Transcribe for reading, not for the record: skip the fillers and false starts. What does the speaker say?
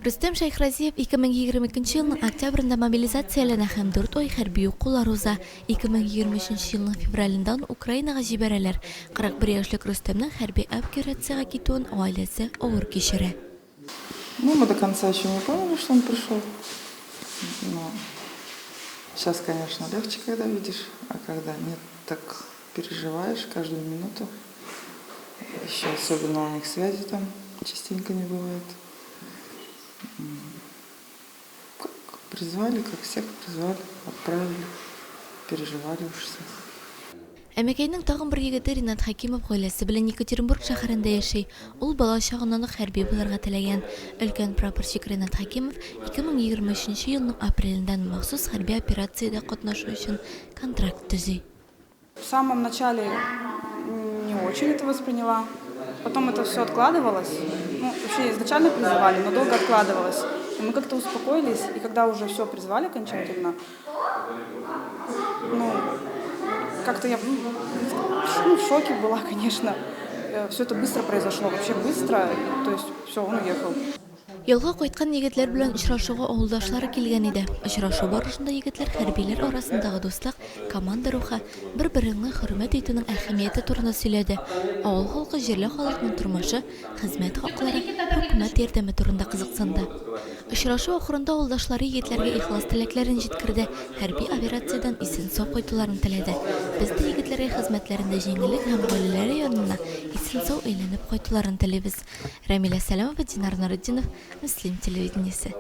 Рөстәм Шайхразиев 2022 елның октябрында мобилизацияләнә һәм 4 ай хәрби укулар уза. 2023 елның февралендән Украинага җибәрәләр. 41 яшьлек Рөстәмнең хәрби эвакуациягә китүен гаиләсе авыр кичерә. Ну, мы до конца еще не поняли, что он пришел. Но сейчас, конечно, легче, когда видишь, а когда нет, так переживаешь каждую минуту. Еще особенно у них связи там частенько не бывает. Как призвали, как всех призвали, отправили, переживали уж все. Әмәкәйнең тагын бер егете Ринат Хакимов гаиләсе белән Екатеринбург шәһәрендә яши. Ул бала чагыннан ук хәрби булырга теләгән. Өлкән прапорщик Ринат Хакимов 2023 елның апрелендә махсус хәрби операциядә катнашу өчен контракт төзи. В самом начале не очень это восприняла, потом это все откладывалось. Ну, вообще изначально призывали, но долго откладывалось. И мы как-то успокоились, и когда уже все призвали окончательно, ну, как-то я в шоке была, конечно. Все это быстро произошло, вообще быстро, то есть все, он уехал. Ялга кайткан егетләр белән очрашуга авылдашлары килгән иде. Очрашу барышында егетләр хәрбиләр арасындагы дуслык, команда рухы, бер-береңне хөрмәт итүнең әһәмияте турында сөйләде. Авыл халкы җирле халыкның тормышы, хезмәт хаклары, хөкүмәт ярдәме турында кызыксынды. Очрашу ахырында авылдашлары егетләргә ихлас теләкләрен җиткерде, хәрби операциядән исән-сау кайтуларын теләде. Без дә егетләргә хезмәтләрендә җиңеллек һәм гаиләләре янына исән-сау әйләнеп кайтуларын телибез. Рамиля Сәләмова, Динар Нурытдинов, Муслим телевидениесе.